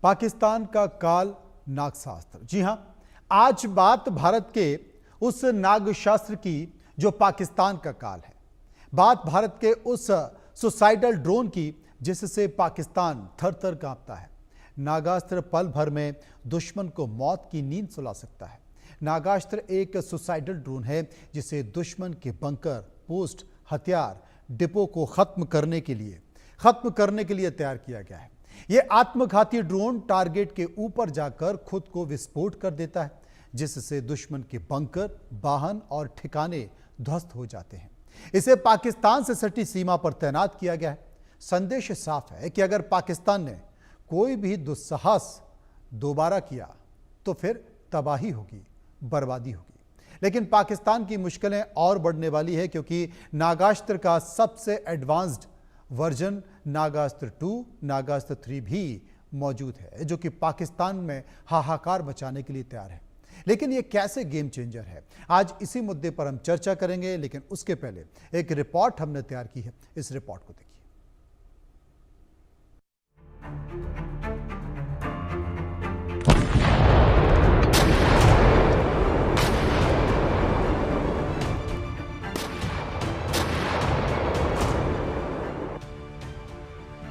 पाकिस्तान का काल नागशास्त्र। जी हां, आज बात भारत के उस नागशास्त्र की जो पाकिस्तान का काल है। बात भारत के उस सुसाइडल ड्रोन की जिससे पाकिस्तान थर थर कांपता है। नागास्त्र पल भर में दुश्मन को मौत की नींद सुला सकता है। नागास्त्र एक सुसाइडल ड्रोन है जिसे दुश्मन के बंकर, पोस्ट, हथियार, डिपो को खत्म करने के लिए तैयार किया गया है। यह आत्मघाती ड्रोन टारगेट के ऊपर जाकर खुद को विस्फोट कर देता है, जिससे दुश्मन के बंकर, वाहन और ठिकाने ध्वस्त हो जाते हैं। इसे पाकिस्तान से सटी सीमा पर तैनात किया गया है। संदेश साफ है कि अगर पाकिस्तान ने कोई भी दुस्साहस दोबारा किया तो फिर तबाही होगी, बर्बादी होगी। लेकिन पाकिस्तान की मुश्किलें और बढ़ने वाली है, क्योंकि नागास्त्र का सबसे एडवांस्ड वर्जन नागास्त्र 2, नागास्त्र 3 भी मौजूद है, जो कि पाकिस्तान में हाहाकार मचाने के लिए तैयार है। लेकिन ये कैसे गेम चेंजर है, आज इसी मुद्दे पर हम चर्चा करेंगे। लेकिन उसके पहले एक रिपोर्ट हमने तैयार की है, इस रिपोर्ट को देखिए।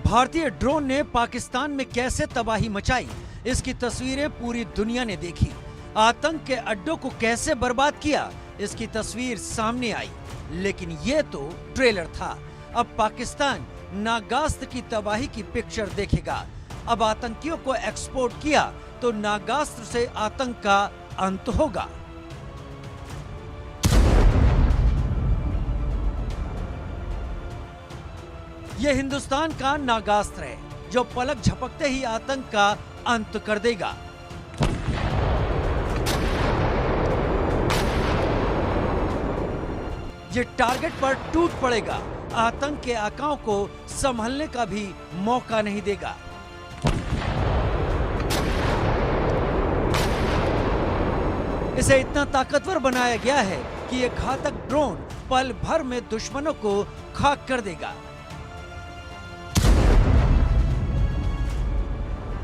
भारतीय ड्रोन ने पाकिस्तान में कैसे तबाही मचाई, इसकी तस्वीरें पूरी दुनिया ने देखी। आतंक के अड्डों को कैसे बर्बाद किया, इसकी तस्वीर सामने आई। लेकिन यह तो ट्रेलर था। अब पाकिस्तान नागास्त्र की तबाही की पिक्चर देखेगा। अब आतंकियों को एक्सपोर्ट किया तो नागास्त्र से आतंक का अंत होगा। यह हिंदुस्तान का नागास्त्र है, जो पलक झपकते ही आतंक का अंत कर देगा। ये टारगेट पर टूट पड़ेगा, आतंक के आकाओं को संभलने का भी मौका नहीं देगा। इसे इतना ताकतवर बनाया गया है कि यह घातक ड्रोन पल भर में दुश्मनों को खाक कर देगा।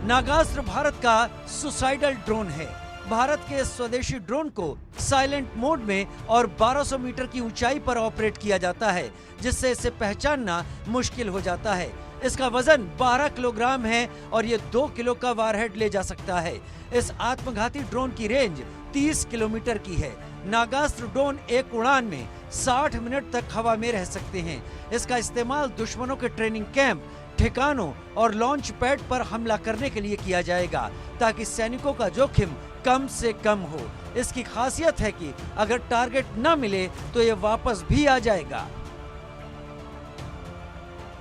नागास्त्र भारत का सुसाइडल ड्रोन है। भारत के स्वदेशी ड्रोन को साइलेंट मोड में और 1200 मीटर की ऊंचाई पर ऑपरेट किया जाता है, जिससे इसे पहचानना मुश्किल हो जाता है। इसका वजन 12 किलोग्राम है और ये 2 किलो का वारहेड ले जा सकता है। इस आत्मघाती ड्रोन की रेंज 30 किलोमीटर की है। नागास्त्र ड्रोन एक उड़ान में 60 मिनट तक हवा में रह सकते हैं। इसका इस्तेमाल दुश्मनों के ट्रेनिंग कैंप, ठिकानों और लॉन्च पैड पर हमला करने के लिए किया जाएगा, ताकि सैनिकों का जोखिम कम से कम हो। इसकी खासियत है कि अगर टारगेट न मिले तो यह वापस भी आ जाएगा।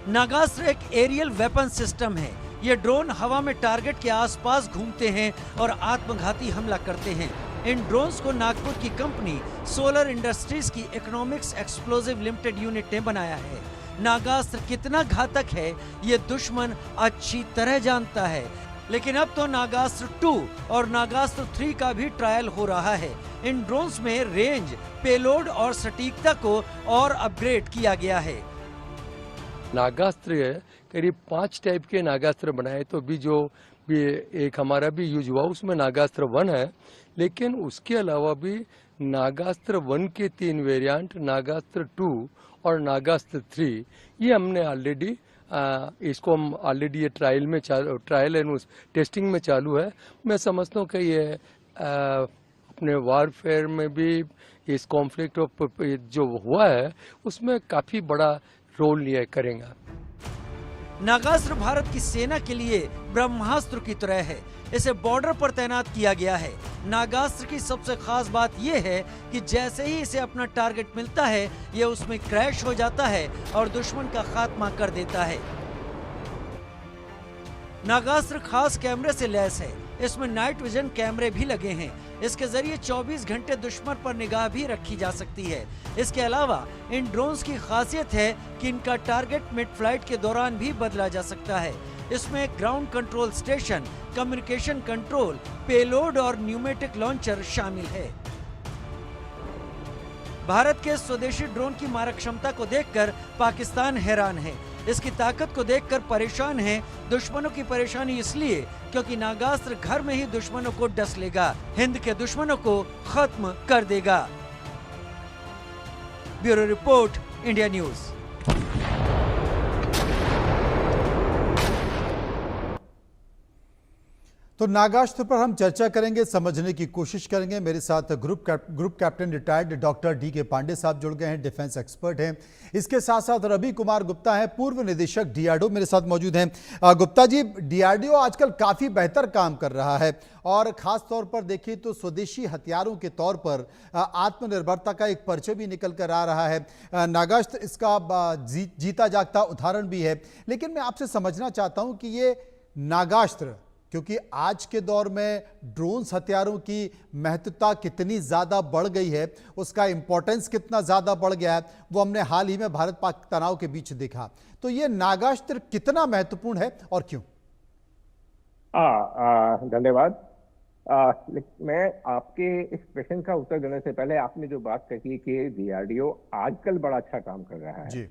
नागास्त्र एक एरियल वेपन सिस्टम है। ये ड्रोन हवा में टारगेट के आसपास घूमते हैं और आत्मघाती हमला करते हैं। इन ड्रोन्स को नागपुर की कंपनी सोलर इंडस्ट्रीज की इकोनॉमिक्स एक्सप्लोजिव लिमिटेड यूनिट ने बनाया है। नागास्त्र कितना घातक है ये दुश्मन अच्छी तरह जानता है। लेकिन अब तो नागास्त्र 2 और नागास्त्र 3 का भी ट्रायल हो रहा है। इन ड्रोन्स में रेंज, पेलोड और सटीकता को और अपग्रेड किया गया है। नागास्त्र करीब 5 टाइप के नागास्त्र बनाए, तो जो एक हमारा भी यूज हुआ उसमें नागास्त्र 1 है। लेकिन उसके अलावा भी नागास्त्र 1 के 3 वेरिएंट, नागास्त्र 2 और नागास्त्र 3, ये हमने ऑलरेडी इसको हम ऑलरेडी ये ट्रायल एंड टेस्टिंग में चालू है। मैं समझता हूँ कि ये अपने वारफेयर में भी इस कॉन्फ्लिक्ट ऑफ जो हुआ है उसमें काफी बड़ा रोल लिया करेगा। नागास्त्र भारत की सेना के लिए ब्रह्मास्त्र की तरह है। इसे बॉर्डर पर तैनात किया गया है। नागास्त्र की सबसे खास बात यह है कि जैसे ही इसे अपना टारगेट मिलता है, यह उसमें क्रैश हो जाता है और दुश्मन का खात्मा कर देता है। नागास्त्र खास कैमरे से लैस है। इसमें नाइट विजन कैमरे भी लगे हैं। इसके जरिए 24 घंटे दुश्मन पर निगाह भी रखी जा सकती है। इसके अलावा इन ड्रोन्स की खासियत है कि इनका टारगेट मिड फ्लाइट के दौरान भी बदला जा सकता है। इसमें ground control station, communication control, payload और न्यूमेटिक लॉन्चर शामिल है। भारत के स्वदेशी ड्रोन की मारक क्षमता को देखकर पाकिस्तान हैरान है। इसकी ताकत को देखकर परेशान हैं दुश्मनों की परेशानी इसलिए क्योंकि नागास्त्र घर में ही दुश्मनों को डस लेगा, हिंद के दुश्मनों को खत्म कर देगा। Bureau report, India news. तो नागास्त्र पर हम चर्चा करेंगे, समझने की कोशिश करेंगे। मेरे साथ group captain retired doctor D K. Pandey साहब जुड़ गए हैं, डिफेंस एक्सपर्ट हैं। इसके साथ साथ रवि कुमार गुप्ता हैं, पूर्व निदेशक डीआरडीओ, मेरे साथ मौजूद हैं। गुप्ता जी, डीआरडीओ आजकल काफ़ी बेहतर काम कर रहा है और ख़ास तौर पर देखिए तो स्वदेशी हथियारों के तौर पर आत्मनिर्भरता का एक परिचय भी निकल कर आ रहा है। नागास्त्र इसका जीता जागता उदाहरण भी है। लेकिन मैं आपसे समझना चाहता हूँ कि ये नागास्त्र, क्योंकि आज के दौर में ड्रोन्स हथियारों की महत्वता कितनी ज़्यादा बढ़ गई है, उसका इंपॉर्टेंस कितना ज़्यादा बढ़ गया है, वो हमने हाल ही में भारत पाक तनाव के बीच देखा। तो ये नागास्त्र कितना महत्वपूर्ण है और क्यों? धन्यवाद। मैं आपके इस प्रश्न का उत्तर देने से पहले आपने जो बात कही कि डीआरडीओ आजकल बड़ा अच्छा काम कर रहा है जी।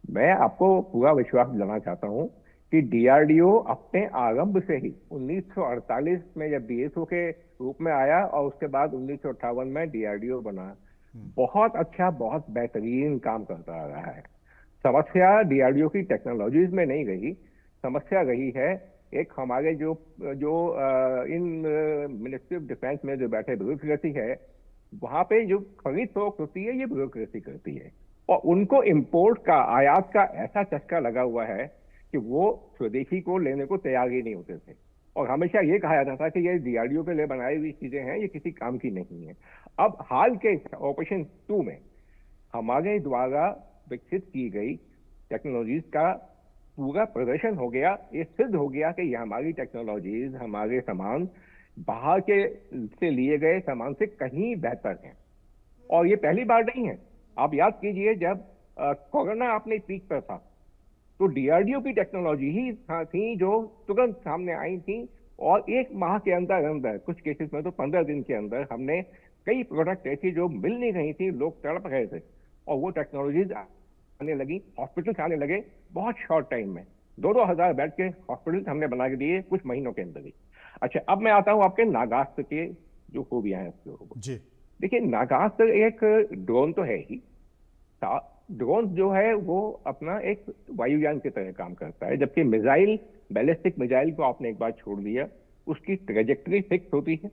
मैं आपको पूरा विश्वास दिलाना चाहता हूं कि डीआरडीओ अपने आरंभ से ही 1948 में जब बीएसओ के रूप में आया और उसके बाद 1958 में डीआरडीओ बना, बहुत अच्छा, बहुत बेहतरीन काम करता आ रहा है। समस्या डीआरडीओ की टेक्नोलॉजीज में नहीं रही, समस्या रही है एक हमारे जो इन मिनिस्ट्री ऑफ डिफेंस में जो बैठे ब्यूरोक्रेसी है, वहां पे जो खरीद फरोख्त होती है ये ब्यूरोक्रेसी करती है और उनको इंपोर्ट का, आयात का ऐसा चस्का लगा हुआ है कि वो स्वदेशी को लेने को तैयार ही नहीं होते थे और हमेशा ये कहा जाता था कि ये डीआरडीओ के लिए बनाई हुई चीजें हैं, ये किसी काम की नहीं है। अब हाल के ऑपरेशन 2 में हमारे द्वारा विकसित की गई टेक्नोलॉजीज का पूरा प्रदर्शन हो गया। ये सिद्ध हो गया कि ये हमारी टेक्नोलॉजीज, हमारे सामान बाहर के से लिए गए सामान से कहीं बेहतर हैं और ये पहली बार नहीं है। आप याद कीजिए जब कोरोना अपने पीक पर था तो डीआरडीओ की टेक्नोलॉजी ही थी जो तुरंत सामने आई थी और एक माह के अंदर, कुछ केसेस में तो 15 दिन के अंदर हमने कई प्रोडक्ट ऐसी जो मिल नहीं रही थी, लोग तड़प रहे थे और वो टेक्नोलॉजीज आने लगी, हॉस्पिटल्स आने लगे बहुत शॉर्ट टाइम में। 2-2 हजार बेड के हॉस्पिटल्स हमने बना के दिए कुछ महीनों के अंदर ही। अच्छा, अब मैं आता हूँ आपके नागास्त्र के जो खूबियां हैं उसके। देखिए, नागास्त्र एक ड्रोन तो है ही, ड्रोन जो है वो अपना एक वायुयान की तरह काम करता है, जबकि मिसाइल, बैलिस्टिक मिसाइल को आपने एक बार छोड़ दिया, उसकी ट्रेजेक्टरी फिक्स होती है।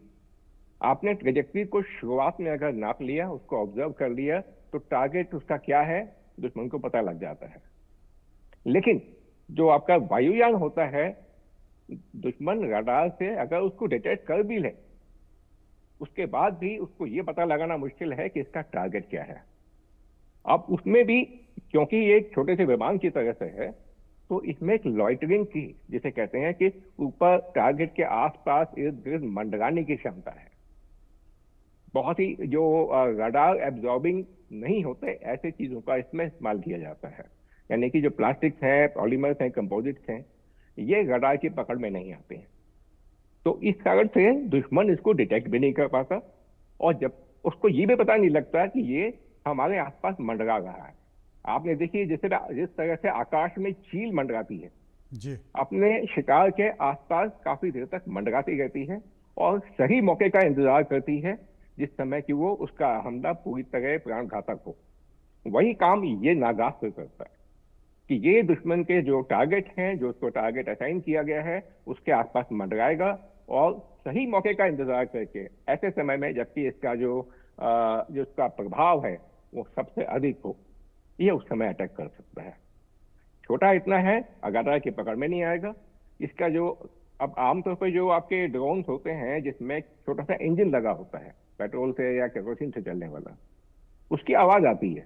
आपने ट्रेजेक्टरी को शुरुआत में अगर नाप लिया, उसको ऑब्जर्व कर लिया, तो टारगेट उसका क्या है दुश्मन को पता लग जाता है। लेकिन जो आपका वायुयान होता है, दुश्मन रडार से अगर उसको डिटेक्ट कर भी ले, उसके बाद भी उसको ये पता लगाना मुश्किल है कि इसका टारगेट क्या है। अब उसमें भी क्योंकि ये एक छोटे से विमान की तरह से है, तो इसमें एक लॉइटरिंग की, जिसे कहते हैं कि ऊपर टारगेट के आसपास इर्द गिर्द मंडराने की क्षमता है। बहुत ही जो रडार एब्जॉर्बिंग नहीं होते ऐसे चीजों का इसमें इस्तेमाल किया जाता है, यानी कि जो प्लास्टिक्स हैं, पॉलीमर्स हैं, कंपोजिट्स हैं, ये रडार की पकड़ में नहीं आते हैं। तो इस कारण से दुश्मन इसको डिटेक्ट भी नहीं कर पाता और जब उसको ये भी पता नहीं लगता कि ये हमारे आसपास मंडरा रहा है। आपने देखिए जिस तरह से आकाश में चील मंडराती है जी, अपने शिकार के आसपास काफी देर तक मंडराती रहती है और सही मौके का इंतजार करती है जिस समय कि वो उसका हमला पूरी तरह प्राण घातक हो। वही काम ये नागास्त्र करता है कि ये दुश्मन के जो टारगेट हैं, जो उसको टारगेट असाइन किया गया है, उसके आसपास मंडराएगा और सही मौके का इंतजार करके ऐसे समय में जबकि इसका जो उसका प्रभाव है वो सबसे अधिक हो, ये उस समय अटैक कर सकता है। छोटा इतना है, अगाधा की पकड़ में नहीं आएगा। इसका जो अब आमतौर पर जो आपके ड्रोन्स होते हैं जिसमें छोटा सा इंजन लगा होता है, पेट्रोल से या केरोसिन से चलने वाला, उसकी आवाज आती है।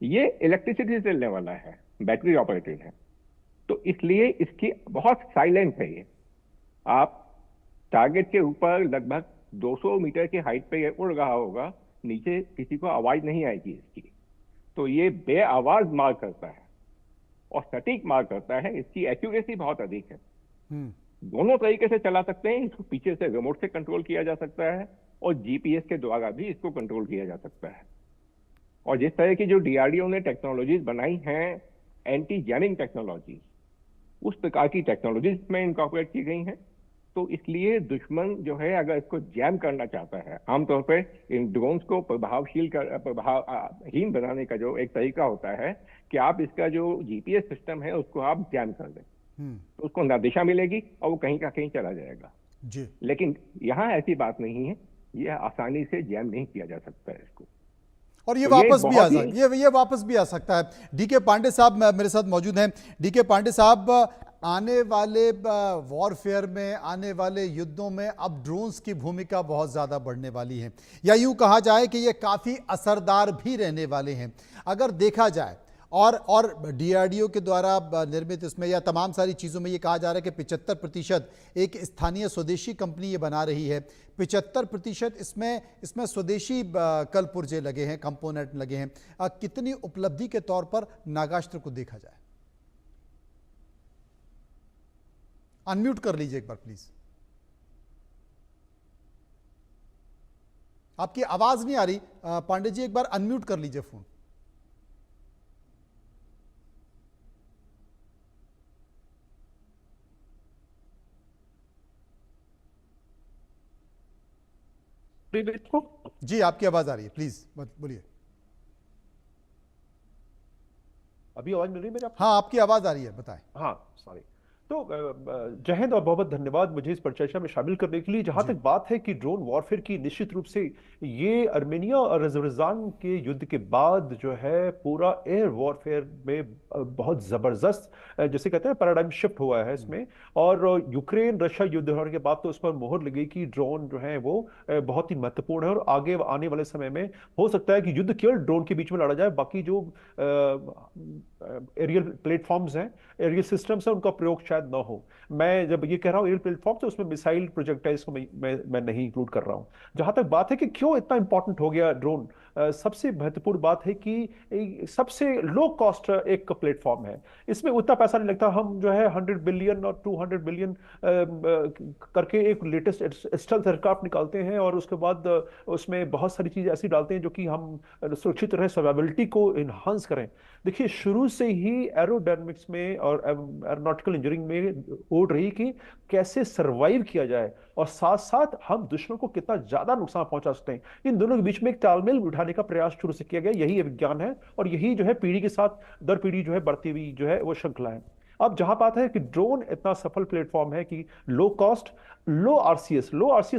ये इलेक्ट्रिसिटी से चलने वाला है, बैटरी ऑपरेटेड है, तो इसलिए इसकी बहुत साइलेंट है। ये आप टारगेट के ऊपर लगभग 200 मीटर की हाइट पे ये उड़ रहा होगा, नीचे किसी को आवाज नहीं आएगी इसकी। तो ये बेआवाज मार करता है और सटीक मार करता है। इसकी एक्यूरेसी बहुत अधिक है। दोनों तरीके से चला सकते हैं, इसको पीछे से रिमोट से कंट्रोल किया जा सकता है और जीपीएस के द्वारा भी इसको कंट्रोल किया जा सकता है। और जिस तरह की जो डीआरडीओ ने टेक्नोलॉजीज बनाई हैं, एंटी जैमिंग टेक्नोलॉजी, उस प्रकार की टेक्नोलॉजी इसमें इनकॉर्पोरेट की गई हैं। तो इसलिए दुश्मन जो है अगर इसको जैम करना चाहता है, आमतौर पे इन ड्रोन्स को प्रभावहीन बनाने का जो एक तरीका होता है कि आप इसका जो जीपीएस सिस्टम है उसको आप जैम कर दें, तो उसको ना दिशा मिलेगी और वो कहीं का कहीं चला जाएगा। जी। लेकिन यहाँ ऐसी बात नहीं है, यह आसानी से जैम नहीं किया जा सकता है इसको। और ये तो वापस भी आ बहुत सकता ये वापस भी आ सकता है। डीके पांडे साहब मेरे साथ मौजूद हैं। डीके पांडे साहब, आने वाले वॉरफेयर में, आने वाले युद्धों में अब ड्रोन्स की भूमिका बहुत ज़्यादा बढ़ने वाली है, या यूं कहा जाए कि ये काफ़ी असरदार भी रहने वाले हैं अगर देखा जाए। और डीआरडीओ के द्वारा निर्मित इसमें या तमाम सारी चीज़ों में ये कहा जा रहा है कि 75% एक स्थानीय स्वदेशी कंपनी ये बना रही है, 75% इसमें स्वदेशी कल पुर्जे लगे हैं, कंपोनेंट लगे हैं। कितनी उपलब्धि के तौर पर नागास्त्र को देखा जाए? अनम्यूट कर लीजिए एक बार प्लीज, आपकी आवाज नहीं आ रही। पांडे जी एक बार अनम्यूट कर लीजिए फोन। जी आपकी आवाज आ रही है, प्लीज बोलिए। अभी आवाज मिल रही है मेरी आपको? हाँ आपकी आवाज आ रही है, बताएं। हाँ सॉरी। तो जय हिंद और बहुत बहुत धन्यवाद मुझे इस परिचर्चा में शामिल करने के लिए। जहां तक बात है कि ड्रोन वॉरफेयर की, निश्चित रूप से ये अर्मेनिया और अजरबैजान के युद्ध के बाद जो है पूरा एयर वॉरफेयर में बहुत जबरदस्त, जैसे कहते हैं, पैराडाइम शिफ्ट हुआ है इसमें। और यूक्रेन रशिया युद्ध होने के बाद तो उस पर मोहर लगी कि ड्रोन जो है वो बहुत ही महत्वपूर्ण है और आगे आने वाले समय में हो सकता है कि युद्ध केवल ड्रोन के बीच में लड़ा जाए, बाकी जो एरियल प्लेटफॉर्म्स हैं, एरियल सिस्टम्स हैं, उनका प्रयोग शायद ना हो। मैं जब ये कह रहा हूँ एरियल प्लेटफॉर्म, तो उसमें मिसाइल प्रोजेक्टाइल्स को मैं नहीं इंक्लूड कर रहा हूँ। जहां तक बात है कि क्यों इतना इंपॉर्टेंट हो गया ड्रोन, सबसे महत्वपूर्ण बात है कि सबसे लो कॉस्ट एक प्लेटफॉर्म है, इसमें उतना पैसा नहीं लगता। हम जो है 100 बिलियन और 200 बिलियन करके एक लेटेस्ट स्टेल्थ एयरक्राफ्ट निकालते हैं और उसके बाद उसमें बहुत सारी चीजें ऐसी डालते हैं जो कि हम सुरक्षित रहे, सर्वाइवबिलिटी को इन्हांस करें। देखिए, शुरू से ही एरोडायनामिक्स में और एरोनॉटिकल इंजीनियरिंग में ओढ़ रही कि कैसे सरवाइव किया जाए और साथ साथ हम दुश्मन को कितना ज्यादा नुकसान पहुंचा सकते हैं। इन दोनों के बीच में एक तालमेल बिठाने का प्रयास शुरू से किया गया, यही विज्ञान है और यही जो है पीढ़ी के साथ दर पीढ़ी जो है बढ़ती हुई जो है वो श्रृंखला है। अब जहां बात है कि ड्रोन इतना सफल प्लेटफॉर्म है कि लो कॉस्ट, लो आरसीएस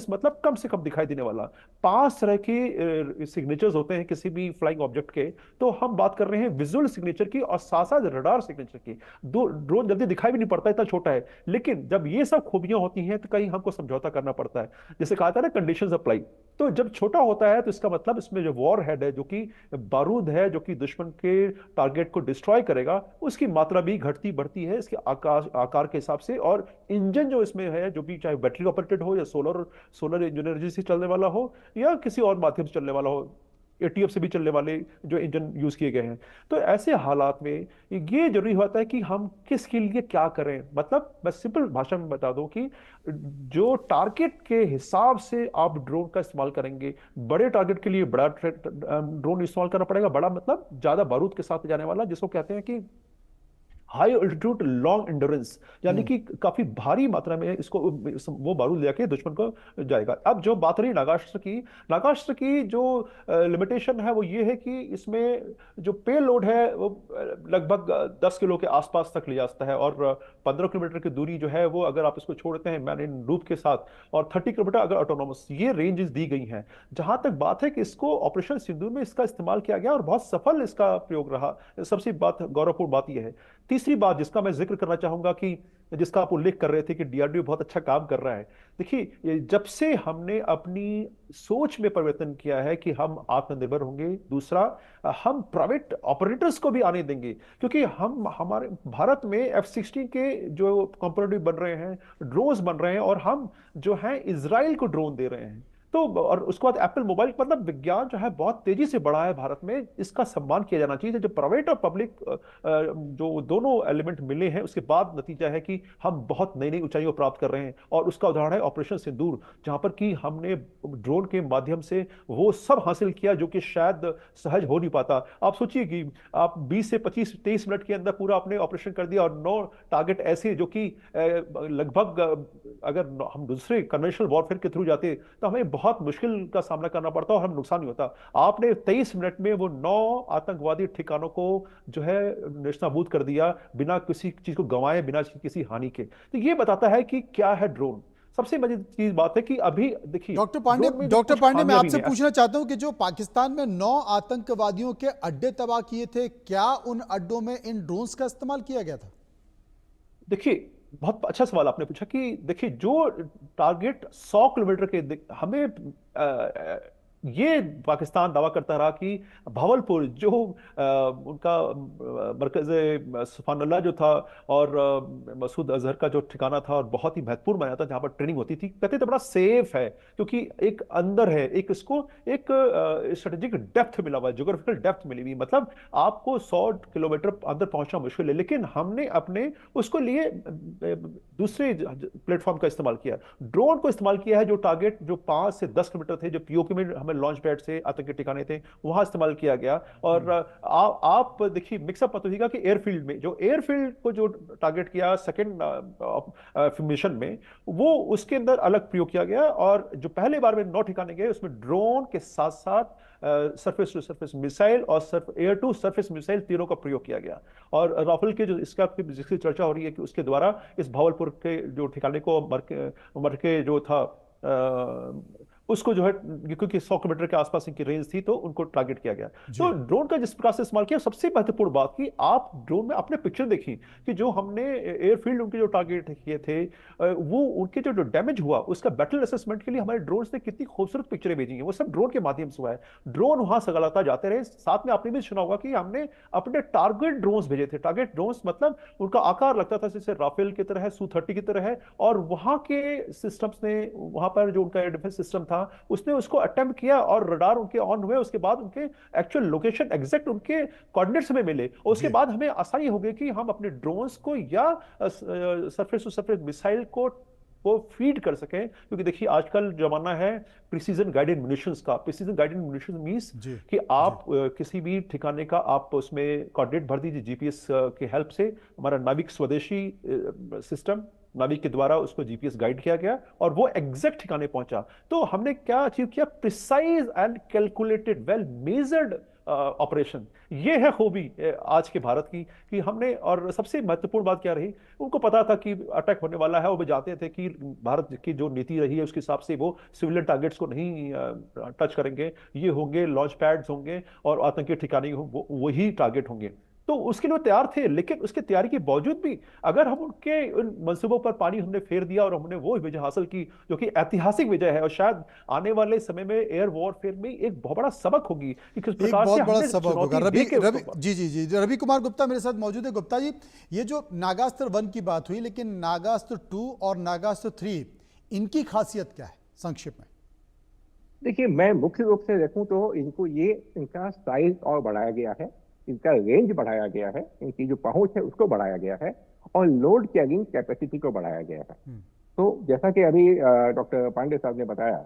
मतलब कम से कम दिखाई देने वाला, 5 तरह के सिग्नेचर्स होते हैं किसी भी फ्लाइंग ऑब्जेक्ट के। तो हम बात कर रहे हैं विजुअल सिग्नेचर की और साथ साथ रडार सिग्नेचर की। दो ड्रोन जल्दी दिखाई भी नहीं पड़ता, इतना छोटा है, लेकिन जब ये सब खूबियां होती हैं तो कहीं हमको समझौता करना पड़ता है। जैसे कहा था ना, कंडीशंस अप्लाई। तो जब छोटा होता है तो इसका मतलब इसमें जो वॉर हेड है, जो कि बारूद है, जो कि दुश्मन के टारगेट को डिस्ट्रॉय करेगा, उसकी मात्रा भी घटती बढ़ती है इसके आकार के हिसाब से। और इंजन जो इसमें है, जो भी चाहे बैटरी ऑपरेटेड हो या सोलर एनर्जी से चलने वाला हो या किसी और माध्यम से चलने वाला हो, एटीएफ से भी चलने वाले जो इंजन यूज किए गए हैं, तो ऐसे हालात में ये जरूरी होता है कि हम किसके लिए क्या करें। मतलब मैं सिंपल भाषा में बता दूं कि जो टारगेट के हिसाब से आप ड्रोन का इस्तेमाल करेंगे, बड़े टारगेट के लिए बड़ा ड्रोन इस्तेमाल करना पड़ेगा। बड़ा मतलब ज्यादा बारूद के साथ जाने वाला, जिसको कहते हैं कि हाई अल्टीट्यूड लॉन्ग एंड्योरेंस, यानी कि काफी भारी मात्रा में इसको वो बारूद लेके दुश्मन को जाएगा। अब जो बात रही नागास्त्र की जो लिमिटेशन है वो ये है कि इसमें जो पे लोड है वो लगभग 10 किलो के आसपास तक ले जा सकता है और 15 किलोमीटर की दूरी जो है वो अगर आप इसको छोड़ते हैं मैन इन लूप के साथ, और 30 किलोमीटर अगर ऑटोनॉमस, ये रेंजेस दी गई हैं। जहां तक बात है कि इसको ऑपरेशन सिंदूर में इसका इस्तेमाल किया गया और बहुत सफल इसका प्रयोग रहा, सबसे बात गौरवपूर्ण बात यह है। तीसरी बात जिसका मैं जिक्र करना चाहूंगा, कि जिसका आप उल्लेख कर रहे थे कि डीआरडीओ बहुत अच्छा काम कर रहा है। देखिए, जब से हमने अपनी सोच में परिवर्तन किया है कि हम आत्मनिर्भर होंगे, दूसरा हम प्राइवेट ऑपरेटर्स को भी आने देंगे, क्योंकि हमारे भारत में F-16 के जो कंपोनेंट बन रहे हैं, ड्रोन्स बन रहे हैं, और हम जो है इजराइल को ड्रोन दे रहे हैं। तो और उसके बाद एप्पल मोबाइल, मतलब विज्ञान जो है बहुत तेजी से बढ़ा है भारत में, इसका सम्मान किया जाना चाहिए। जो प्राइवेट और पब्लिक जो दोनों एलिमेंट मिले हैं, उसके बाद नतीजा है कि हम बहुत नई नई ऊंचाइयों प्राप्त कर रहे हैं। और उसका उदाहरण है ऑपरेशन सिंदूर, जहां पर कि हमने ड्रोन के माध्यम से वो सब हासिल किया जो कि शायद सहज हो नहीं पाता। आप सोचिए कि आप 20 से 25 23 मिनट के अंदर पूरा आपने ऑपरेशन कर दिया, और 9 टारगेट ऐसे जो कि लगभग अगर हम दूसरे कन्वेंशनल वॉरफेयर के थ्रू जाते तो हमें बहुत मुश्किल का सामना करना पड़ता और हम नुकसान नहीं होता। आपने 23 मिनट में वो 9 आतंकवादी ठिकानों को जो है नेस्तनाबूद कर दिया, बिना किसी चीज को गंवाए, बिना किसी हानि के। तो ये बताता है कि क्या है ड्रोन। सबसे मजेदार चीज बात है कि अभी देखिए डॉक्टर ड्रोन में पांडे कुछ मैं खामियां भी आपसे हैं। पूछना चाहता हूं कि जो पाकिस्तान में 9 आतंकवादियों के अड्डे तबाह किए थे, क्या उन अड्डों में इन ड्रोन्स का इस्तेमाल किया गया था? देखिए बहुत अच्छा सवाल आपने पूछा कि देखिए जो टारगेट 100 किलोमीटर के हमें ये पाकिस्तान दावा करता रहा कि भावलपुर जो उनका मरकज सुबहानल्लाह जो था, और मसूद अजहर का जो ठिकाना था और बहुत ही महत्वपूर्ण माना था, जहां पर ट्रेनिंग होती थी, कहते थे बड़ा सेफ है क्योंकि एक अंदर है, एक इसको एक स्ट्रेटेजिक डेप्थ मिला हुआ है, ज्योग्राफिकल डेप्थ मिली हुई, मतलब आपको 100 किलोमीटर अंदर पहुंचना मुश्किल है। लेकिन हमने अपने उसको लिए दूसरे प्लेटफॉर्म का इस्तेमाल किया, ड्रोन को इस्तेमाल किया है, जो टारगेट जो 5 से 10 किलोमीटर थे, जो पीओके में हमें लॉन्च पैड से आतंकी ठिकाने थे, वहां इस्तेमाल किया गया। और आप देखिए मिक्सअप मत होइएगा कि एयरफील्ड में, जो एयरफील्ड को जो टारगेट किया सेकेंड मिशन में, वो उसके अंदर अलग प्रयोग किया गया। और जो पहले बार में 9 ठिकाने गए, उसमें ड्रोन के साथ साथ सरफेस टू सरफेस मिसाइल और एयर टू सरफेस मिसाइल तीनों का प्रयोग किया गया। और राफेल के जो इसका जिसकी चर्चा हो रही है कि उसके द्वारा इस भावलपुर के जो ठिकाने को मर के जो था उसको जो है, क्योंकि 100 किलोमीटर के आसपास इनकी रेंज थी, तो उनको टारगेट किया गया। तो ड्रोन का जिस प्रकार से इस्तेमाल किया, सबसे महत्वपूर्ण बात कि आप ड्रोन में अपने पिक्चर देखी कि जो हमने एयरफील्ड उनके जो टारगेट किए थे, वो उनके जो डैमेज हुआ, उसका बैटल असेसमेंट के लिए हमारे ड्रोन ने कितनी खूबसूरत पिक्चरें भेजी हैं, वो सब ड्रोन के माध्यम से हुआ है। ड्रोन वहां से लगातार जाते रहे। साथ में आपने भी सुना होगा कि हमने अपने टारगेट ड्रोन भेजे थे। टारगेट ड्रोन मतलब उनका आकार लगता था जैसे राफेल की तरह है, Su-30 की तरह है, और वहां के सिस्टम्स ने, वहां पर जो उनका एयर डिफेंस सिस्टम था, उसने उसको अटेम्प्ट किया और रडार उनके ऑन हुए। उसके बाद उनके एक्चुअल लोकेशन एग्जैक्ट उनके कोऑर्डिनेट्स में मिले, और उसके बाद हमें आसानी हो गई कि हम अपने ड्रोन्स को या सरफेस टू सरफेस मिसाइल को फीड कर सकें। क्योंकि देखिए आजकल जमाना है प्रिसीजन गाइडेड म्यूनिशंस का। प्रिसीजन गाइडेड म्यूनिशन मींस कि आप किसी भी ठिकाने का आप उसमें कोऑर्डिनेट भर दीजिए जीपीएस के हेल्प से। हमारा नाविक स्वदेशी सिस्टम, नाविक के द्वारा उसको जीपीएस गाइड किया गया और वो एग्जैक्ट ठिकाने पहुंचा। तो हमने क्या अचीव किया? Precise and calculated, well measured operation. ये है खूबी आज के भारत की कि हमने, और सबसे महत्वपूर्ण बात क्या रही, उनको पता था कि अटैक होने वाला है, वो भी जानते थे कि भारत की जो नीति रही है उसके हिसाब से वो सिविलियन टारगेट्स को नहीं टच करेंगे। ये होंगे लॉन्च पैड्स होंगे और आतंकी ठिकाने वही टारगेट होंगे। तो उसके लिए तैयार थे, लेकिन उसकी तैयारी के बावजूद भी अगर हम उनके उन मंसूबों पर पानी हमने फेर दिया और हमने वो विजय हासिल की जो कि ऐतिहासिक विजय है, और शायद आने वाले समय में एयर वॉरफेयर में एक बहुत बड़ा सबक होगी कि किस प्रकार से बहुत बड़ा हमने सबक होगा। चुनौती दे के जी, रवि कुमार गुप्ता मेरे साथ मौजूद है। गुप्ता जी, ये जो नागास्त्र 1 की बात हुई, लेकिन नागास्त्र 2 और नागास्त्र 3, इनकी खासियत क्या है संक्षेप में? देखिए, मैं मुख्य रूप से देखूं तो इनको इनका साइज और बढ़ाया गया है, इनका रेंज बढ़ाया गया है, इनकी जो पहुंच है उसको बढ़ाया गया है, और लोड कैरिंग कैपेसिटी को बढ़ाया गया है। तो जैसा कि अभी डॉक्टर पांडे साहब ने बताया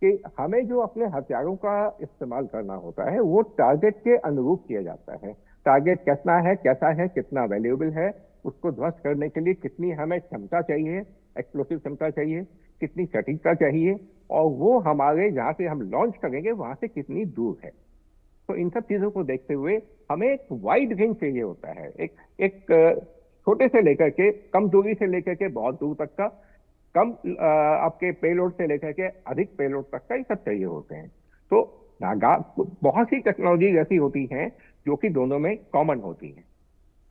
कि हमें जो अपने हथियारों का इस्तेमाल करना होता है वो टारगेट के अनुरूप किया जाता है। टारगेट कितना है, कैसा है, कितना वैल्यूएबल है, उसको ध्वस्त करने के लिए कितनी हमें क्षमता चाहिए, एक्सप्लोसिव क्षमता चाहिए, कितनी सटीकता चाहिए, और वो हमारे जहां से हम लॉन्च करेंगे वहां से कितनी दूर है। तो इन सब चीजों को देखते हुए हमें एक वाइड रेंज चाहिए होता है, एक छोटे से लेकर के, कम दूरी से लेकर के बहुत दूर तक का, कम आपके पेलोड से लेकर के अधिक पेलोड तक का, ये सब चाहिए होते हैं। तो बहुत सी टेक्नोलॉजी ऐसी होती हैं जो कि दोनों में कॉमन होती हैं।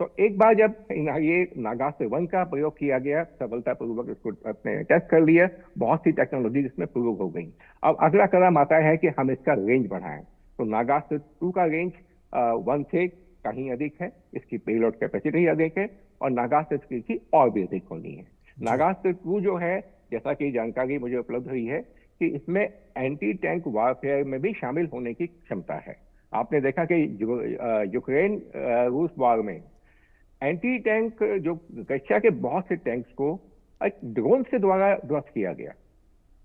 तो एक बार जब ये नागास्त्र 1 का प्रयोग किया गया, सफलतापूर्वक इसको अपने टेस्ट कर लिया, बहुत सी टेक्नोलॉजी इसमें प्रयोग हो गई। अब अगला कदम आता है कि हम इसका रेंज बढ़ाएं। तो नागास्त्र 2 का रेंज 1 से कहीं अधिक है, इसकी पेलोड कैपेसिटी अधिक है, और नागास्त्र 3 की और भी अधिक होनी है। नागास्त्र 2 जो है, जैसा कि जानकारी मुझे उपलब्ध हुई है कि इसमें एंटी टैंक वारफेयर में भी शामिल होने की क्षमता है। आपने देखा कि यूक्रेन रूस वार में एंटी टैंक जो रशिया के बहुत से टैंक्स को एक ड्रोन से द्वारा ध्वस्त किया गया।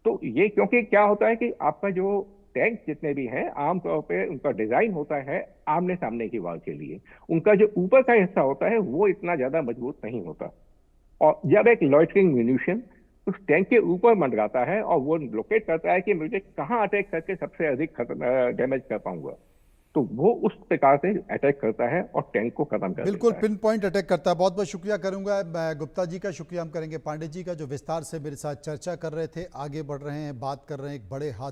तो ये क्योंकि क्या होता है कि आपका जो टैंक जितने भी हैं आमतौर पे उनका डिजाइन होता है आमने सामने की वार के लिए, उनका जो ऊपर का हिस्सा होता है वो इतना ज्यादा मजबूत नहीं होता, और जब एक लॉइटरिंग म्यूनिशन उस टैंक के ऊपर मंडराता है और वो लोकेट करता है कि मुझे कहाँ अटैक करके सबसे अधिक डैमेज कर पाऊंगा, तो वो उस प्रकार से अटैक करता है और टैंक को खत्म कर बिल्कुल देता है। पिन पॉइंट अटैक करता है। बहुत बहुत शुक्रिया करूंगा मैं गुप्ता जी का, शुक्रिया हम करेंगे पांडे जी का, जो विस्तार से मेरे साथ चर्चा कर रहे थे। आगे बढ़ रहे हैं, बात कर रहे हैं एक बड़े हाथ